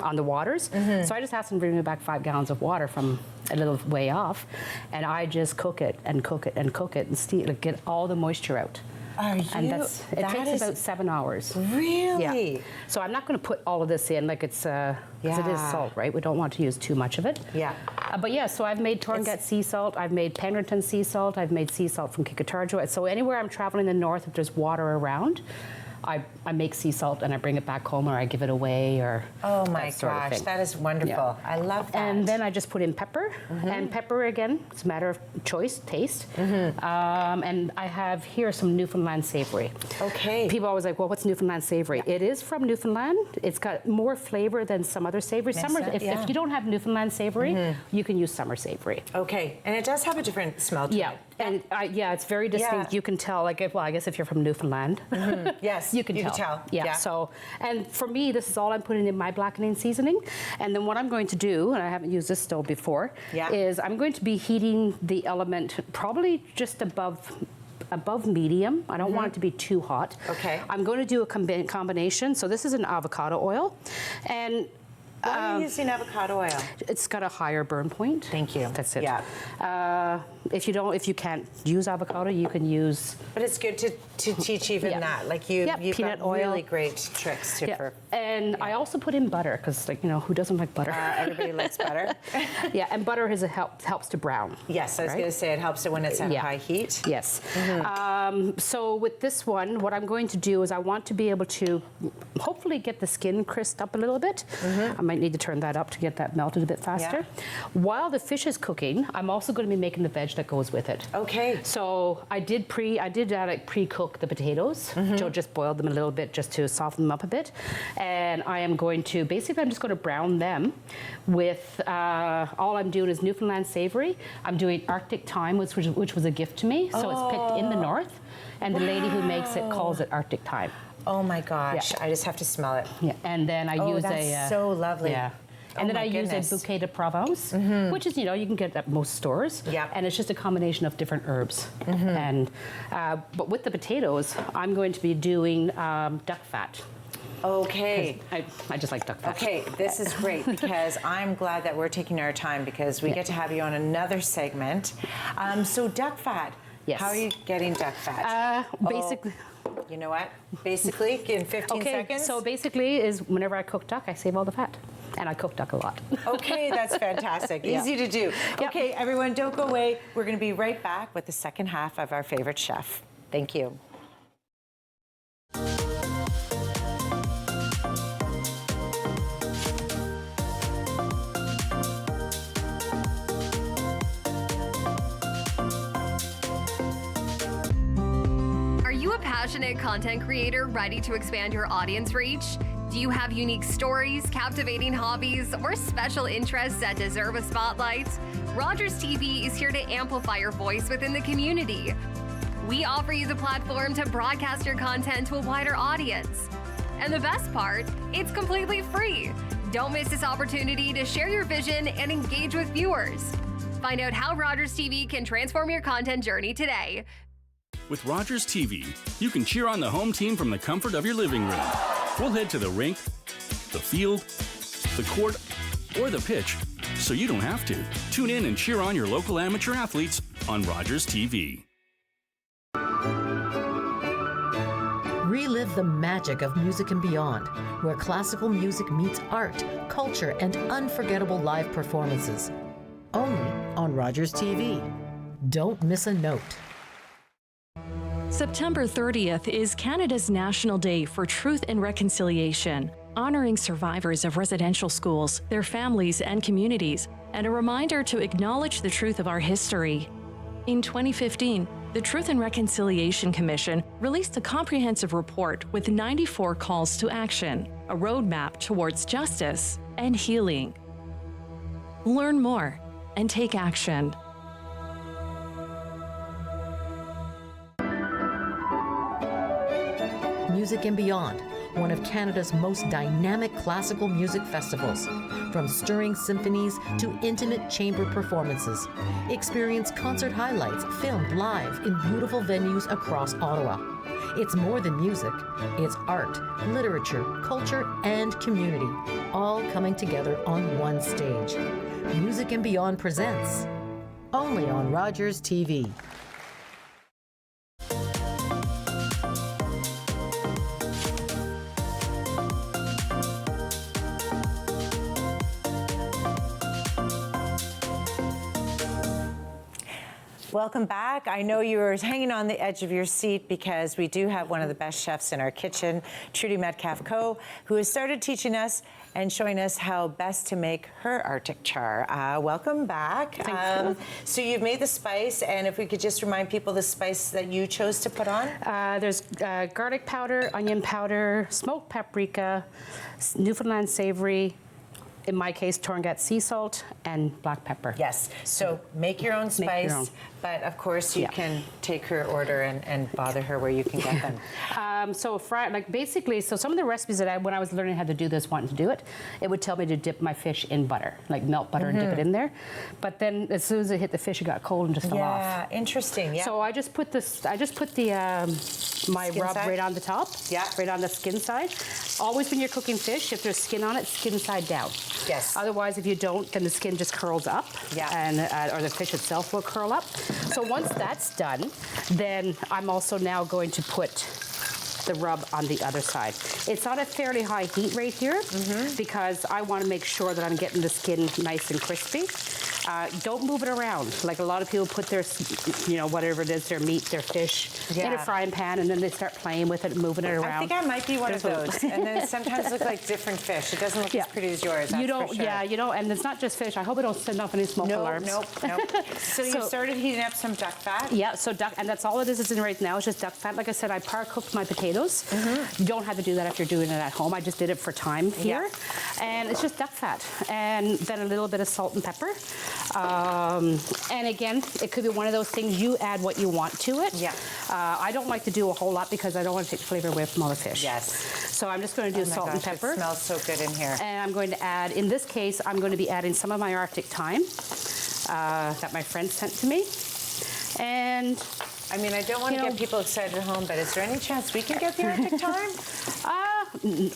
on the waters. So I just asked them to bring me back 5 gallons of water from a little way off, and I just cook it and cook it and cook it and like, get all the moisture out. And it takes about 7 hours. Really? Yeah. So I'm not going to put all of this in like it's, because it is salt, right? We don't want to use too much of it. Yeah. But yeah, so I've made Torngat sea salt, I've made Penrynton sea salt, I've made sea salt from Kikatarjo. So anywhere I'm traveling in the north, if there's water around, I make sea salt and I bring it back home or I give it away or Oh my that sort of gosh, thing. that is wonderful. Yeah. I love that. And then I just put in pepper. And pepper, again, it's a matter of choice, taste. And I have here some Newfoundland savory. Okay. People always like, well, what's Newfoundland savory? It is from Newfoundland. It's got more flavor than some other savories. If you don't have Newfoundland savory, you can use summer savory. Okay, and it does have a different smell to Yeah. it. And it's very distinct. Yeah. You can tell, like, I guess if you're from Newfoundland. Yes, you can tell. Yeah. So, and for me, this is all I'm putting in my blackening seasoning. And then what I'm going to do, and I haven't used this stove before, is I'm going to be heating the element probably just above medium. I don't want it to be too hot. Okay. I'm going to do a combination. So this is an avocado oil, and why are you using avocado oil? It's got a higher burn point. Thank you. That's it. Yeah. If you can't use avocado, you can use. But it's good to teach even that. Like you've peanut got oil. really great tricks for. And I also put in butter because, like, who doesn't like butter? Everybody likes butter. Yeah, and butter helps to brown. Yes, I was going to say it helps it when it's at high heat. Yes. So with this one, what I'm going to do is I want to be able to hopefully get the skin crisped up a little bit. I might need to turn that up to get that melted a bit faster. While the fish is cooking, I'm also going to be making the veg that goes with it. Okay. So I did pre-cook the potatoes. Joe just boiled them a little bit just to soften them up a bit. And I am going to, I'm just going to brown them with, all I'm doing is Newfoundland savory. I'm doing Arctic thyme, which was a gift to me. So it's picked in the north. And the lady who makes it calls it Arctic thyme. Oh my gosh, I just have to smell it. Yeah, and then I use that's so lovely. Yeah. And then I use a bouquet de Provence, which is, you can get at most stores. Yeah. And it's just a combination of different herbs. And but with the potatoes, I'm going to be doing duck fat. Okay. I just like duck fat. Okay, this is great because I'm glad that we're taking our time because we get to have you on another segment. So duck fat. Yes. How are you getting duck fat? Basically. You know what? Basically, in 15 seconds? So basically is whenever I cook duck, I save all the fat. And I cook duck a lot. Okay, that's fantastic. Easy to do. Okay, everyone, don't go away. We're going to be right back with the second half of our favorite chef. Thank you. Are you a passionate content creator ready to expand your audience reach? Do you have unique stories, captivating hobbies, or special interests that deserve a spotlight? Rogers TV is here to amplify your voice within the community. We offer you the platform to broadcast your content to a wider audience. And the best part, it's completely free. Don't miss this opportunity to share your vision and engage with viewers. Find out how Rogers TV can transform your content journey today. With Rogers TV, you can cheer on the home team from the comfort of your living room. We'll head to the rink, the field, the court, or the pitch, so you don't have to. Tune in and cheer on your local amateur athletes on Rogers TV. Relive the magic of music and beyond, where classical music meets art, culture, and unforgettable live performances. Only on Rogers TV. Don't miss a note. September 30th is Canada's National Day for Truth and Reconciliation. honoring survivors of residential schools, their families and communities, and a reminder to acknowledge the truth of our history. In 2015, the Truth and Reconciliation Commission released a comprehensive report with 94 calls to action, a roadmap towards justice and healing. Learn more and take action. Music and Beyond, one of Canada's most dynamic classical music festivals. From stirring symphonies to intimate chamber performances. Experience concert highlights filmed live in beautiful venues across Ottawa. It's more than music. It's art, literature, culture, and community, all coming together on one stage. Music and Beyond presents, only on Rogers TV. Welcome back. I know you were hanging on the edge of your seat because we do have one of the best chefs in our kitchen, Trudy Metcalf-Coe, who has started teaching us and showing us how best to make her Arctic char. Welcome back. Thank you. So you've made the spice, and if we could just remind people the spice that you chose to put on. There's garlic powder, onion powder, smoked paprika, Newfoundland savory, in my case, Torngat sea salt, and black pepper. Yes, so make your own spice, Make your own. but of course you can take her order and bother her where you can get them. So basically, some of the recipes that when I was learning how to do this, wanting to do it, it would tell me to dip my fish in butter, like melt butter and dip it in there. But then as soon as it hit the fish, it got cold and just fell off. Yeah, interesting. Yeah. So I just put my Skin rub side? right on the top. Yeah. Right on the skin side. Always when you're cooking fish, if there's skin on it, skin side down. Yes. Otherwise, if you don't, then the skin just curls up. Yeah. And or the fish itself will curl up. So once that's done, then I'm also now going to put the rub on the other side. It's on a fairly high heat right here because I want to make sure that I'm getting the skin nice and crispy. Don't move it around. Like a lot of people put their, whatever it is, their meat, their fish in a frying pan, and then they start playing with it and moving it around. I think I might be one of those. And then it sometimes look like different fish. It doesn't look as pretty as yours, that's for sure. Yeah, and it's not just fish. I hope I don't send off any smoke alarms. Nope. So you started heating up some duck fat? Yeah, so duck, and that's all it is in right now. It's just duck fat. Like I said, I par-cooked my potatoes. You don't have to do that if you're doing it at home. I just did it for time here. And it's just duck fat. And then a little bit of salt and pepper. And again, it could be one of those things, you add what you want to it. Yeah. I don't like to do a whole lot because I don't want to take the flavor away from all the fish. Yes. So I'm just going to do salt and pepper. It smells so good in here. And I'm going to add, in this case, I'm going to be adding some of my Arctic thyme that my friend sent to me. And I mean, I don't want to get people excited at home, but is there any chance we can get the Arctic thyme?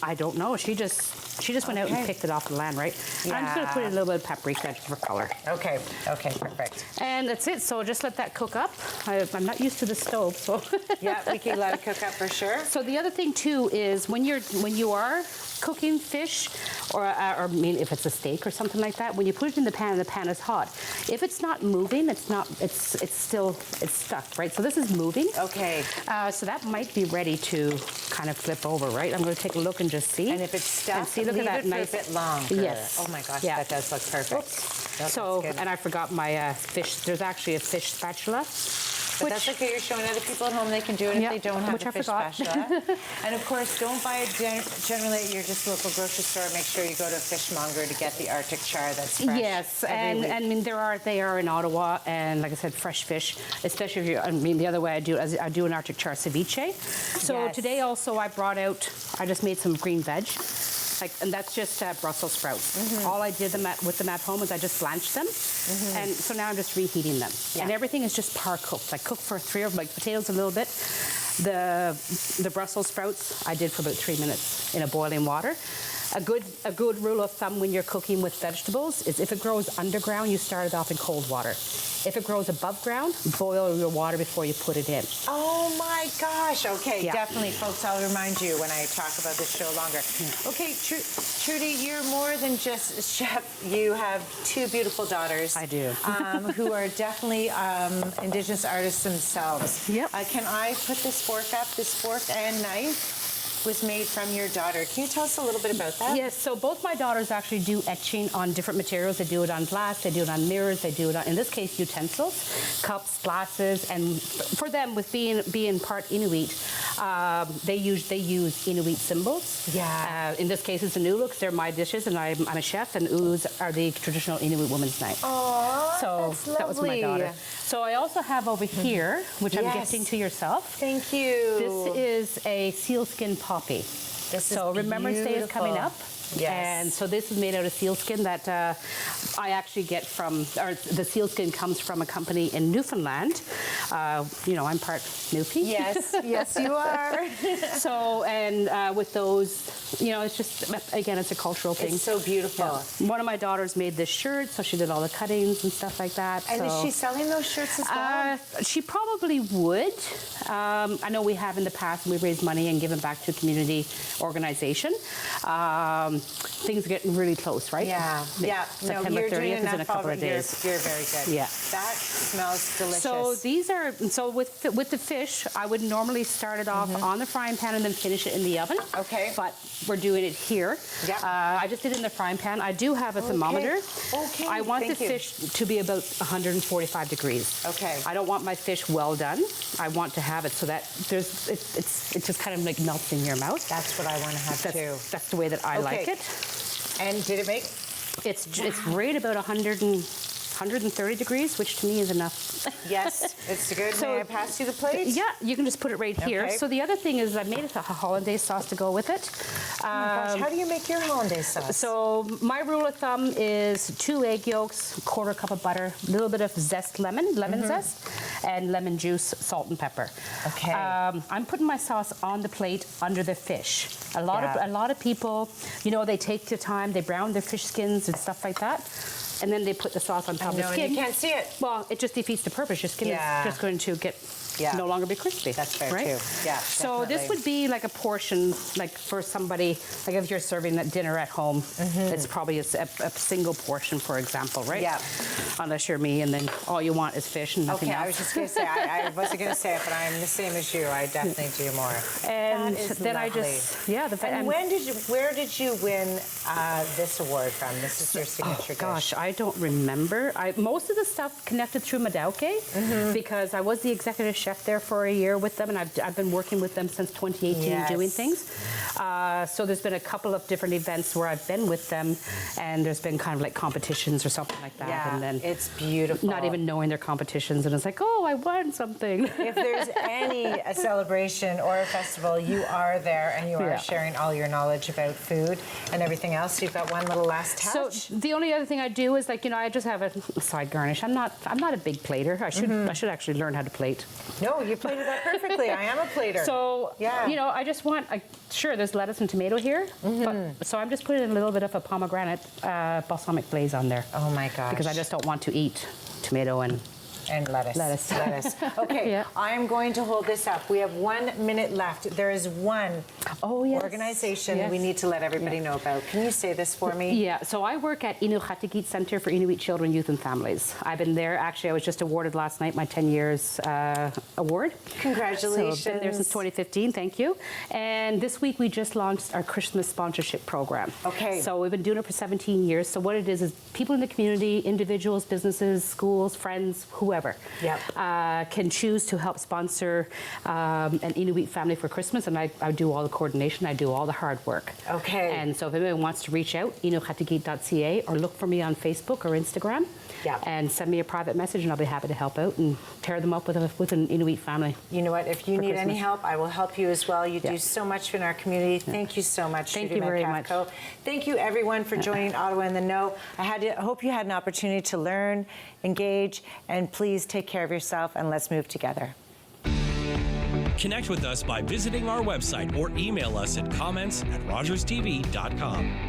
I don't know. She just went out and picked it off the land, right? Yeah. I'm just going to put a little bit of paprika for color. Okay, perfect. And that's it. So just let that cook up. I'm not used to the stove, so. Yeah, we can let it cook up for sure. So the other thing too is when you are cooking fish, or I mean if it's a steak or something like that, when you put it in the pan and the pan is hot, if it's not moving, it's stuck, right? So this is moving. Okay. So that might be ready to kind of flip over, right? I'm going to take a look and just see. And if it's stuck, see, look leave at that it nice, for a bit longer. Yes. Oh my gosh, Yeah. that does look perfect. So, and I forgot my fish. There's actually a fish spatula. But that's okay, you're showing other people at home they can do it if they don't have a fish spatula. And of course, don't buy it generally at your just local grocery store. Make sure you go to a fishmonger to get the Arctic char that's fresh. Yes, every week. I mean they are in Ottawa, and like I said, fresh fish. Especially if you, the other way I do an Arctic char ceviche. So today also I just made some green veg. And that's just Brussels sprouts. All I did with them at home is I just blanched them. And so now I'm just reheating them. And everything is just par-cooked. I cooked for 3 of my potatoes a little bit. The Brussels sprouts I did for about 3 minutes in a boiling water. A good rule of thumb when you're cooking with vegetables is if it grows underground, you start it off in cold water. If it grows above ground, boil your water before you put it in. Oh my gosh. Okay, definitely, folks. I'll remind you when I talk about this show longer. Okay, Trudy, you're more than just a chef. You have 2 beautiful daughters. I do. Who are definitely Indigenous artists themselves. Yep. Can I put this fork and knife? was made from your daughter. Can you tell us a little bit about that? Yes, so both my daughters actually do etching on different materials. They do it on glass, they do it on mirrors, they do it on, in this case, utensils, cups, glasses, and for them, with being part Inuit, they use Inuit symbols. Yeah. In this case, it's the Nuluks. They're my dishes, and I'm a chef, and Ulus are the traditional Inuit woman's night. Oh, so that's that was my lovely. daughter. So I also have over here, which I'm Yes. gifting to yourself. Thank you. This is a sealskin poppy. So Remembrance Day is coming up. Yes. And so this is made out of sealskin that I actually get from, or the sealskin comes from a company in Newfoundland. You know, I'm part Newfie. Yes, yes you are. So, and with those, you know, it's just, again, it's a cultural thing. It's so beautiful. Yeah. One of my daughters made this shirt, so she did all the cuttings and stuff like that. And so. is she selling those shirts as well? She probably would. I know we have in the past, and we've raised money and given back to a community organization. Things are getting really close, right? Yeah, yeah. September no, you're 30th doing is in a enough couple already. of days. You're very good. Yeah. That smells delicious. So these are, so with the fish, I would normally start it off on the frying pan and then finish it in the oven. Okay. But we're doing it here. Yeah. I just did it in the frying pan. I do have a thermometer. Okay. I want Thank the you. fish to be about 145 degrees. Okay. I don't want my fish well done. I want to have it so that there's, it just kind of like melts in your mouth. That's what I want to have too. That's the way that I like it. And did it make? It's right about 130 degrees, which to me is enough. Yes, it's good. May I pass you the plate? Yeah, you can just put it right here. Okay. So the other thing is I made a hollandaise sauce to go with it. Oh my gosh, how do you make your hollandaise sauce? So my rule of thumb is 2 egg yolks, 1/4 cup of butter, a little bit of zest lemon zest, and lemon juice, salt and pepper. Okay. I'm putting my sauce on the plate under the fish. A lot of people, you know, they take the time, they brown their fish skins and stuff like that. And then they put the sauce on top of the skin. And you can't see it. Well, it just defeats the purpose. Your skin is just going to get no longer be crispy. That's fair right? too. Yeah. So this would be like a portion, like for somebody, like if you're serving that dinner at home, it's probably a single portion, for example, right? Yeah. Unless you're me, and then all you want is fish and nothing Okay, else. I was just going to say, I wasn't going to say it, but I'm the same as you. I definitely do more. And that is then lovely. I just, yeah. And where did you win this award from? This is your signature dish. Gosh, I don't remember. Most of the stuff connected through Madauke because I was the executive chef there for a year with them, and I've been working with them since 2018 doing things. So there's been a couple of different events where I've been with them, and there's been kind of like competitions or something like that. Yeah, and then it's beautiful. Not even knowing their competitions, and it's like, oh, I won something. If there's a celebration or a festival, you are there and you are sharing all your knowledge about food and everything else. You've got one little last touch. So the only other thing I do is like, you know, I just have a side garnish. I'm not a big plater. I should actually learn how to plate. No, you plated that perfectly. I am a plater. So you know, I just want sure there's lettuce and tomato here, but, so I'm just putting a little bit of a pomegranate balsamic glaze on there. Oh my gosh! Because I just don't want to eat tomato and lettuce. Okay, I'm going to hold this up. We have 1 minute left. There is one organization we need to let everybody know about. Can you say this for me? Yeah, so I work at Inuktitut Center for Inuit Children, Youth and Families. I've been there, actually I was just awarded last night my 10 years award. Congratulations. So I've been there since 2015, thank you. And this week we just launched our Christmas sponsorship program. Okay. So we've been doing it for 17 years. So what it is people in the community, individuals, businesses, schools, friends, whoever, can choose to help sponsor an Inuit family for Christmas, and I do all the coordination, I do all the hard work. Okay. And so if anyone wants to reach out, inuktitut.ca, or look for me on Facebook or Instagram, and send me a private message, and I'll be happy to help out and pair them up with an Inuit family. You know what? If you need any help, I will help you as well. You do so much in our community. Thank you so much. Thank you very much. Thank you, everyone, for joining Ottawa in the Know. I hope you had an opportunity to learn, engage, and please take care of yourself, and let's move together. Connect with us by visiting our website or email us at comments@rogerstv.com.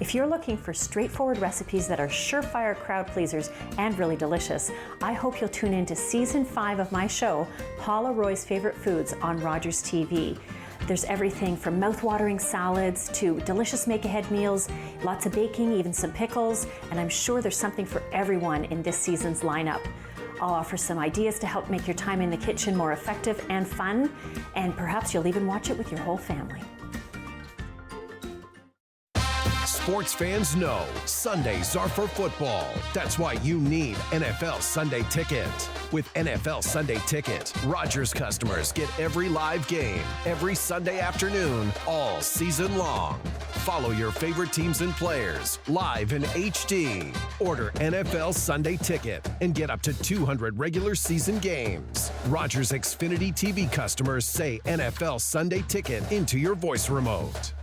If you're looking for straightforward recipes that are surefire crowd pleasers and really delicious, I hope you'll tune in to Season 5 of my show, Paula Roy's Favorite Foods, on Rogers TV. There's everything from mouth-watering salads to delicious make-ahead meals, lots of baking, even some pickles, and I'm sure there's something for everyone in this season's lineup. I'll offer some ideas to help make your time in the kitchen more effective and fun, and perhaps you'll even watch it with your whole family. Sports fans know Sundays are for football. That's why you need NFL Sunday Ticket. With NFL Sunday Ticket, Rogers customers get every live game, every Sunday afternoon, all season long. Follow your favorite teams and players live in HD. Order NFL Sunday Ticket and get up to 200 regular season games. Rogers Xfinity TV customers say NFL Sunday Ticket into your voice remote.